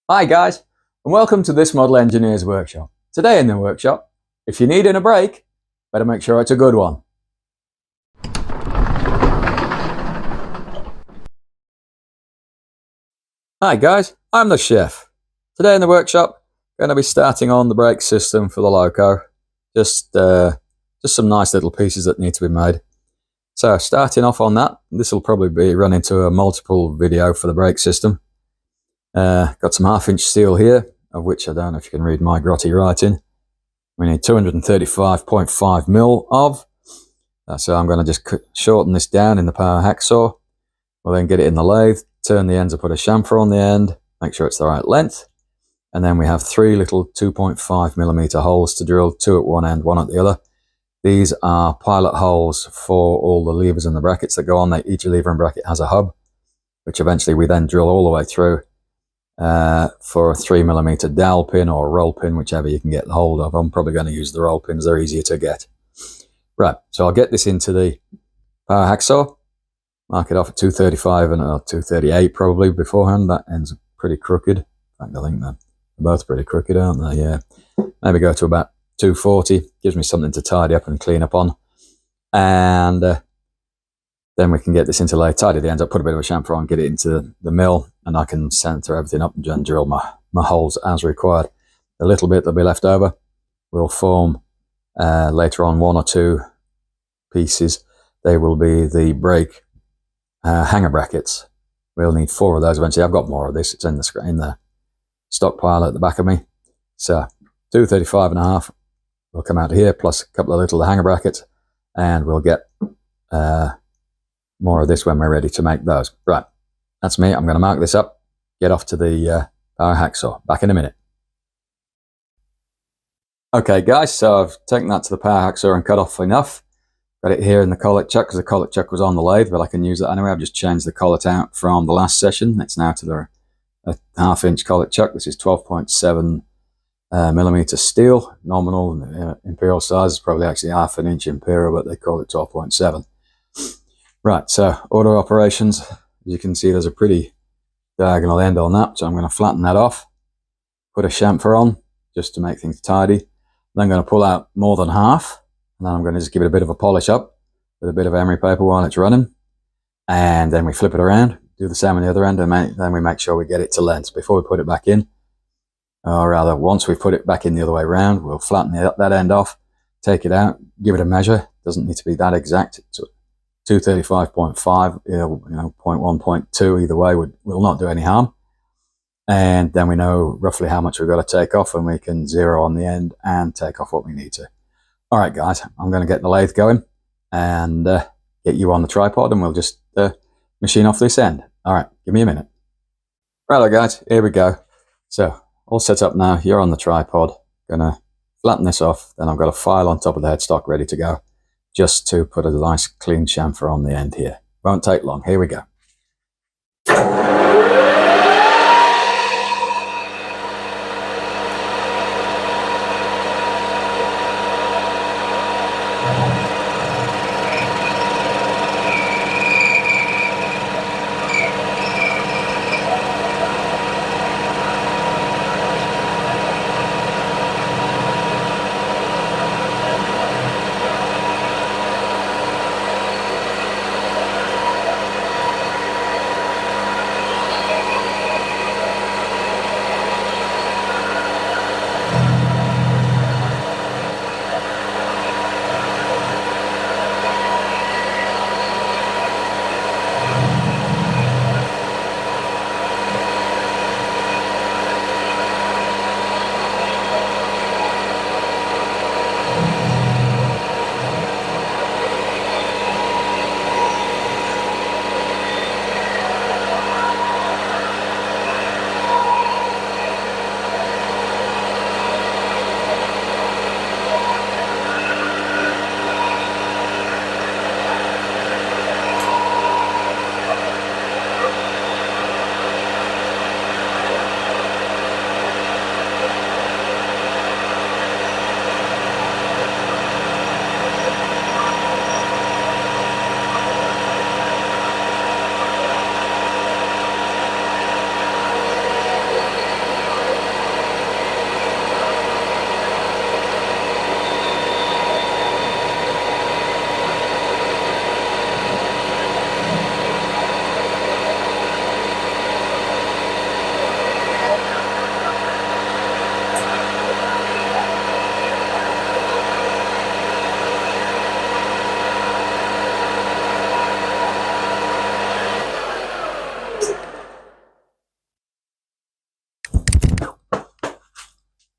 Hi guys, and welcome to this Model Engineers Workshop. Today in the workshop, if you're needing a break, better make sure it's a good one. Hi guys, I'm the chef. Today in the workshop, going to be starting on the brake system for the loco. Just some nice little pieces that need to be made. So starting off on that, this will probably be run into a multiple video for the brake system. Got some 1/2-inch steel here, of which I don't know if you can read my grotty writing. We need 235.5 mil of. So I'm going to just shorten this down in the power hacksaw. We'll then get it in the lathe, turn the ends and put a chamfer on the end, make sure it's the right length. And then we have 3 little 2.5mm holes to drill, 2 at one end, 1 at the other. These are pilot holes for all the levers and the brackets that go on. Each lever and bracket has a hub, which eventually we then drill all the way through for a 3mm dowel pin or a roll pin, whichever you can get hold of. I'm probably going to use the roll pins, they're easier to get. Right, so I'll get this into the power hacksaw, mark it off at 235 and 238 probably beforehand. That end's pretty crooked. In fact, I think they're both pretty crooked, aren't they? Yeah. Maybe go to about 240, gives me something to tidy up and clean up on. And then we can get this into lathe, tidy the ends up, put a bit of a chamfer on, get it into the mill, and I can center everything up and drill my holes as required. The little bit that'll be left over will form later on 1 or 2 pieces. They will be the brake hanger brackets. We'll need 4 of those eventually. I've got more of this. It's in the stockpile at the back of me. So 235.5 will come out of here, plus a couple of little hanger brackets, and we'll get more of this when we're ready to make those. Right, that's me. I'm going to mark this up, get off to the power hacksaw. Back in a minute. Okay guys, so I've taken that to the power hacksaw and cut off enough. Got it here in the collet chuck because the collet chuck was on the lathe, but I can use that anyway. I've just changed the collet out from the last session. It's now to the 1/2-inch collet chuck. This is 12.7 millimeter steel. Nominal imperial size is probably actually 1/2 inch imperial, but they call it 12.7. Right, so auto operations. As you can see, there's a pretty diagonal end on that, so I'm going to flatten that off, put a chamfer on just to make things tidy. Then I'm going to pull out more than half, and then I'm going to just give it a bit of a polish up with a bit of emery paper while it's running, and then we flip it around, do the same on the other end, and then we make sure we get it to length before we put it back in. Or rather, once we put it back in the other way around, we'll flatten that end off, take it out, give it a measure. Doesn't need to be that exact. It's 235.5, 0.1, 0.2, either way will not do any harm. And then we know roughly how much we've got to take off, and we can zero on the end and take off what we need to. All right, guys, I'm going to get the lathe going and get you on the tripod, and we'll just machine off this end. All right, give me a minute. Righto, guys, here we go. So all set up now. You're on the tripod. Gonna flatten this off. Then I've got a file on top of the headstock ready to go, just to put a nice clean chamfer on the end here. Won't take long. Here we go.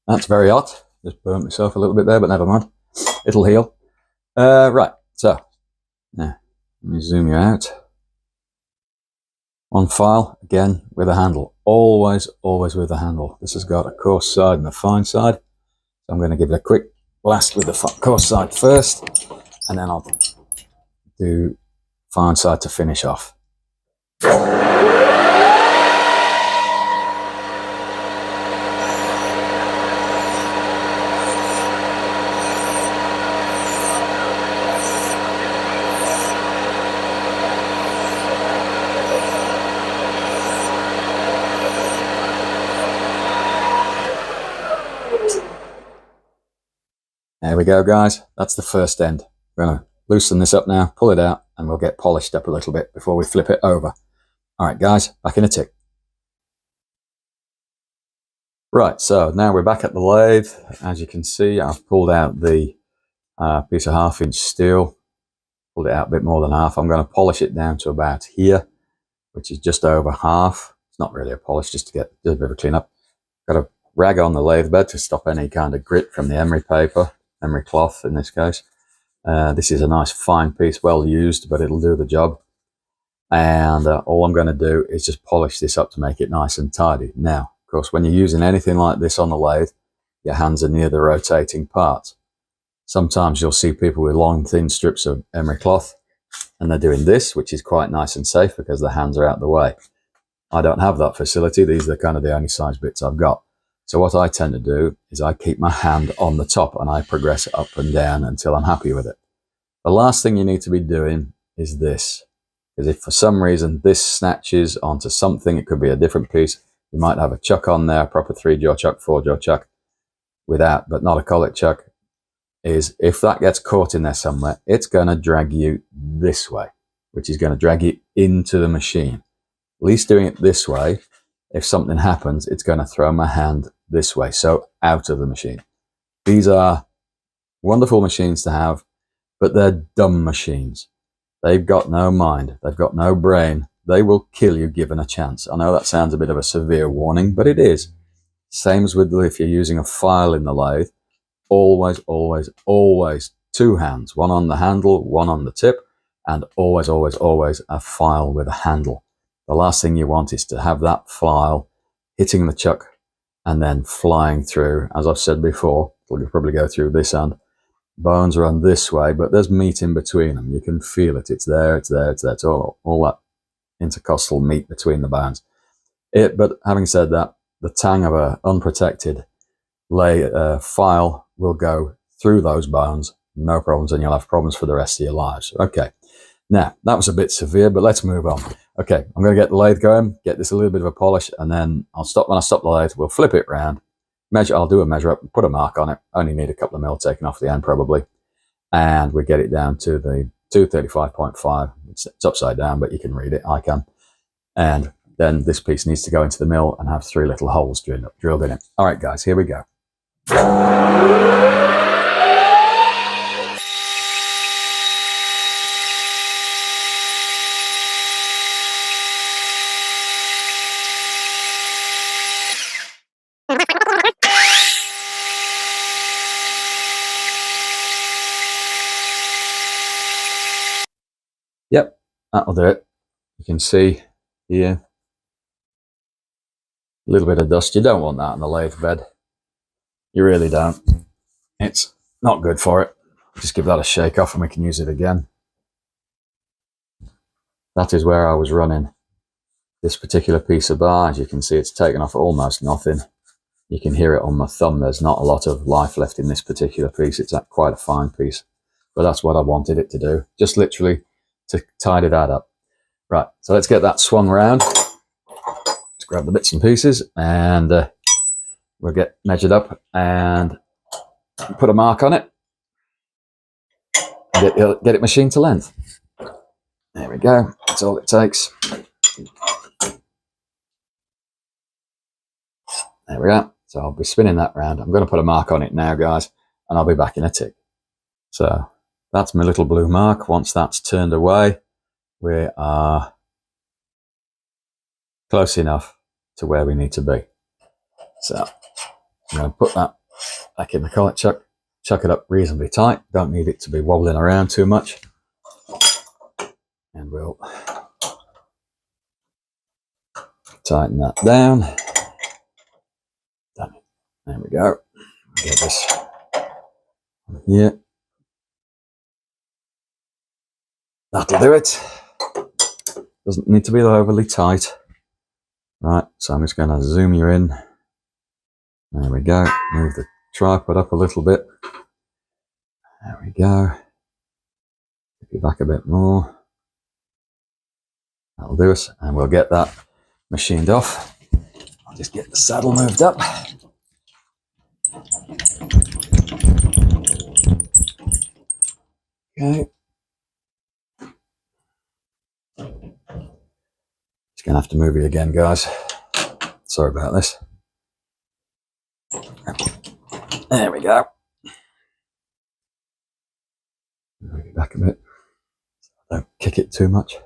That's very hot. Just burnt myself a little bit there, but never mind. It'll heal. Right, so now let me zoom you out. On file, again, with a handle. Always, always with a handle. This has got a coarse side and a fine side. So I'm going to give it a quick blast with the coarse side first, and then I'll do fine side to finish off. There we go, guys. That's the first end. We're going to loosen this up now, pull it out, and we'll get polished up a little bit before we flip it over. All right, guys, back in a tick. Right, so now we're back at the lathe. As you can see, I've pulled out the piece of 1/2 inch steel, pulled it out a bit more than half. I'm going to polish it down to about here, which is just over half. It's not really a polish, just to get a bit of a clean up. Got a rag on the lathe bed to stop any kind of grit from the emery paper, emery cloth in this case. This is a nice fine piece, well used, but it'll do the job. And all I'm going to do is just polish this up to make it nice and tidy. Now, of course, when you're using anything like this on the lathe, your hands are near the rotating parts. Sometimes you'll see people with long, thin strips of emery cloth, and they're doing this, which is quite nice and safe because the hands are out of the way. I don't have that facility. These are kind of the only size bits I've got. So what I tend to do is I keep my hand on the top and I progress up and down until I'm happy with it. The last thing you need to be doing is this. Because if for some reason this snatches onto something, it could be a different piece. You might have a chuck on there, a proper 3-jaw chuck, 4-jaw chuck, without, but not a collet chuck. Is if that gets caught in there somewhere, it's going to drag you this way, which is going to drag you into the machine. At least doing it this way, if something happens, it's going to throw my hand this way, so out of the machine. These are wonderful machines to have, but they're dumb machines. They've got no mind. They've got no brain. They will kill you given a chance. I know that sounds a bit of a severe warning, but it is. Same as with if you're using a file in the lathe. Always, always, always 2 hands. One on the handle, one on the tip, and always, always, always a file with a handle. The last thing you want is to have that file hitting the chuck and then flying through. As I've said before, it'll probably go through this end. Bones run this way, but there's meat in between them. You can feel it. It's there, it's there, it's there. It's all that intercostal meat between the bones. But having said that, the tang of an unprotected file will go through those bones, no problems, and you'll have problems for the rest of your lives. Okay, now that was a bit severe, but let's move on. Okay, I'm going to get the lathe going, get this a little bit of a polish, and then I'll stop. When I stop the lathe, we'll flip it round, measure. I'll do a measure up, put a mark on it. Only need a couple of mil taken off the end probably, and we get it down to the 235.5. It's upside down, but you can read it. I can. And then this piece needs to go into the mill and have 3 little holes drilled in it. All right, guys, here we go. Yep, that'll do it. You can see here a little bit of dust. You don't want that on the lathe bed. You really don't. It's not good for it. Just give that a shake off and we can use it again. That is where I was running this particular piece of bar. As you can see, it's taken off almost nothing. You can hear it on my thumb. There's not a lot of life left in this particular piece. It's quite a fine piece, but that's what I wanted it to do. Just literally to tidy that up. Right, so let's get that swung around. Let's grab the bits and pieces and we'll get measured up and put a mark on it. Get it machined to length. There we go. That's all it takes. There we go. So I'll be spinning that round. I'm going to put a mark on it now, guys, and I'll be back in a tick. So that's my little blue mark. Once that's turned away, we are close enough to where we need to be. So I'm going to put that back in the collet chuck, chuck it up reasonably tight. Don't need it to be wobbling around too much. And we'll tighten that down. Done it. There we go. Get this here. That'll do it. Doesn't need to be overly tight. Right, so I'm just going to zoom you in. There we go. Move the tripod up a little bit. There we go. Take it back a bit more. That'll do us, and we'll get that machined off. I'll just get the saddle moved up. Okay. Just gonna have to move it again, guys. Sorry about this. There we go. Move it back a bit. Don't kick it too much.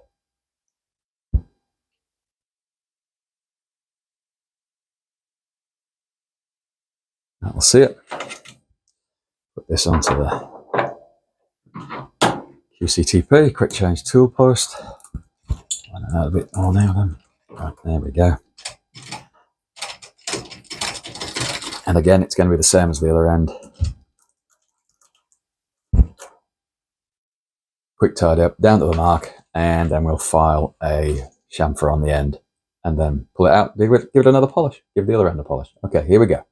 That'll see it. Put this onto the QCTP, quick change tool post. Run it out a bit more now then. Right, there we go. And again, it's going to be the same as the other end. Quick tidy up, down to the mark, and then we'll file a chamfer on the end. And then pull it out, give it another polish. Give the other end a polish. Okay, here we go.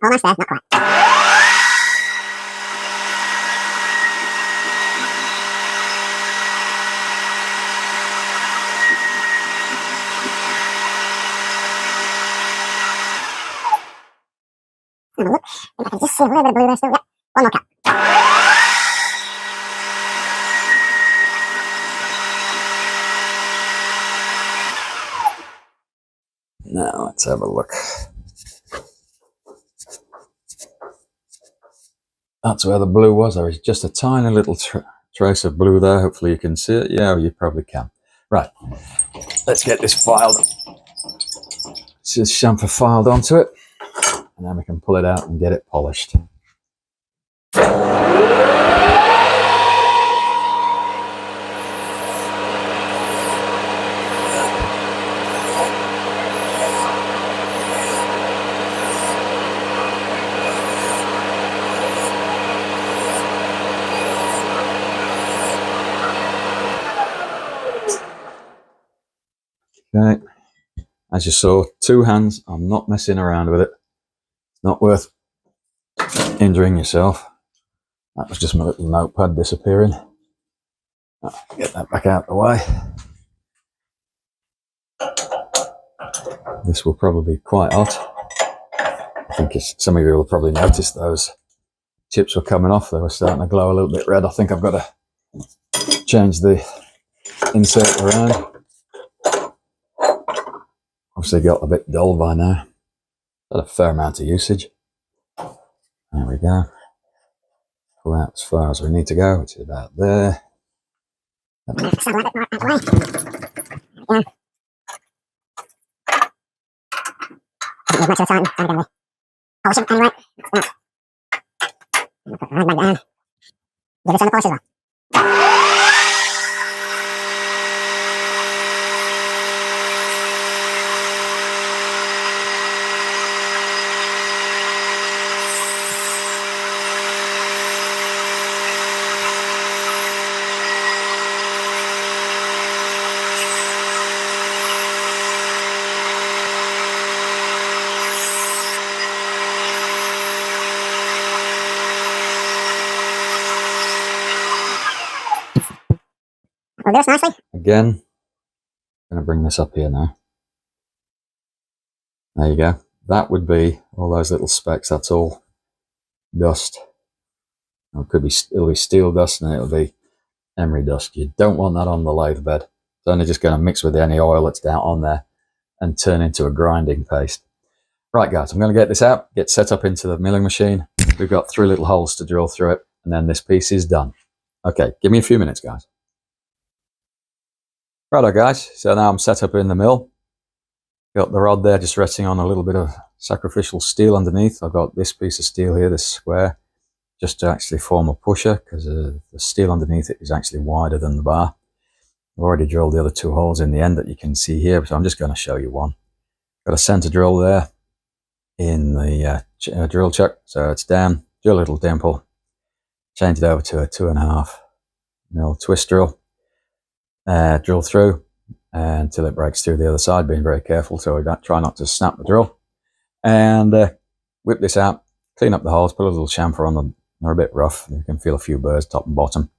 Almost there, not quite. Have a look. I think I can just see a little bit of blue there still. Yep. One more cut. Now let's have a look. That's where the blue was. There is just a tiny little trace of blue there. Hopefully you can see it. Yeah, you probably can. Right, let's get this filed. This is chamfer filed onto it, and then we can pull it out and get it polished. Okay, as you saw, two hands. I'm not messing around with it. It's not worth injuring yourself. That was just my little notepad disappearing. Get that back out of the way. This will probably be quite hot. I think some of you will probably notice those chips were coming off. They were starting to glow a little bit red. I think I've got to change the insert around. Obviously got a bit dull by now. Got a fair amount of usage. There we go. Pull out as far as we need to go, which is about there. As much of a time, I'm going to polish it anyway. Put it right back down. Give it some polish as well. Will do this nicely. Again, I'm going to bring this up here now. There you go. That would be all those little specks. That's all dust. It could be, it'll be steel dust and it'll be emery dust. You don't want that on the lathe bed. It's only just going to mix with any oil that's down on there and turn into a grinding paste. Right guys, I'm going to get this out, get set up into the milling machine. We've got 3 little holes to drill through it, and then this piece is done. Okay, give me a few minutes guys. Righto guys, so now I'm set up in the mill. Got the rod there just resting on a little bit of sacrificial steel underneath. I've got this piece of steel here, this square, just to actually form a pusher, because the steel underneath it is actually wider than the bar. I've already drilled the other 2 holes in the end that you can see here, so I'm just going to show you one. Got a center drill there in the drill chuck, so it's down, drill a little dimple, change it over to a 2.5 mil twist drill, drill through until it breaks through the other side, being very careful so we try not to snap the drill, and whip this out, clean up the holes, put a little chamfer on them. They're a bit rough, you can feel a few burrs top and bottom.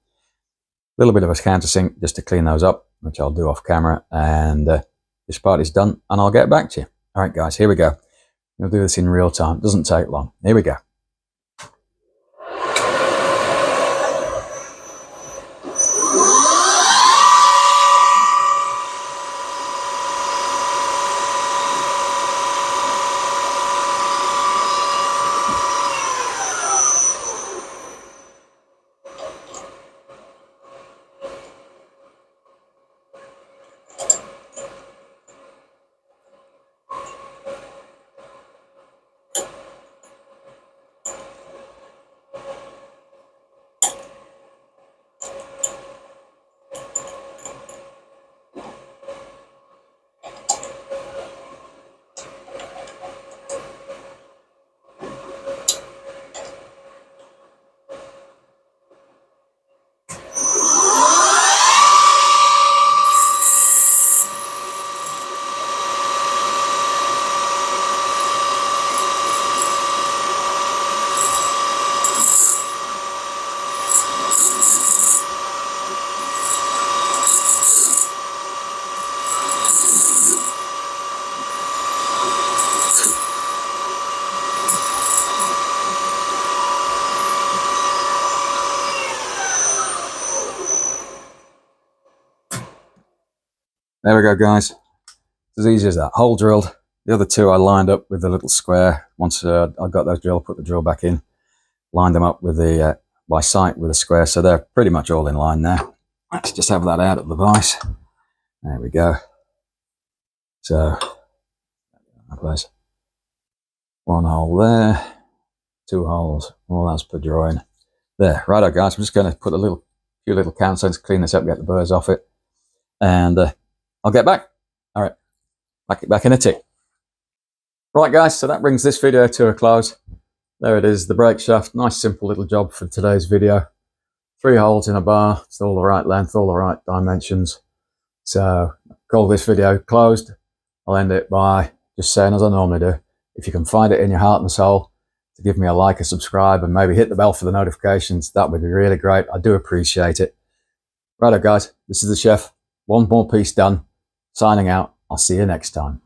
A little bit of a countersink just to clean those up, which I'll do off camera, and this part is done and I'll get back to you. All right guys, here we go. We'll do this in real time, it doesn't take long. Here we go. There we go guys, it's as easy as that. Hole drilled, the other 2 I lined up with the little square. Once I got those drilled, put the drill back in, lined them up with the by sight with a square, so they're pretty much all in line now. Let's just have that out of the vise. There we go. So there's 1 hole there, 2 holes, all that's per drawing. There, righto guys, I'm just going to put a few little countersinks, clean this up, get the burrs off it, and I'll get back. All right, back in a tick. Right guys, so that brings this video to a close. There it is, the brake shaft. Nice simple little job for today's video. 3 holes in a bar, it's all the right length, all the right dimensions. So call this video closed. I'll end it by just saying, as I normally do, if you can find it in your heart and soul to give me a like, a subscribe, and maybe hit the bell for the notifications, that would be really great. I do appreciate it. Righto guys, this is the chef. 1 more piece done. Signing out. I'll see you next time.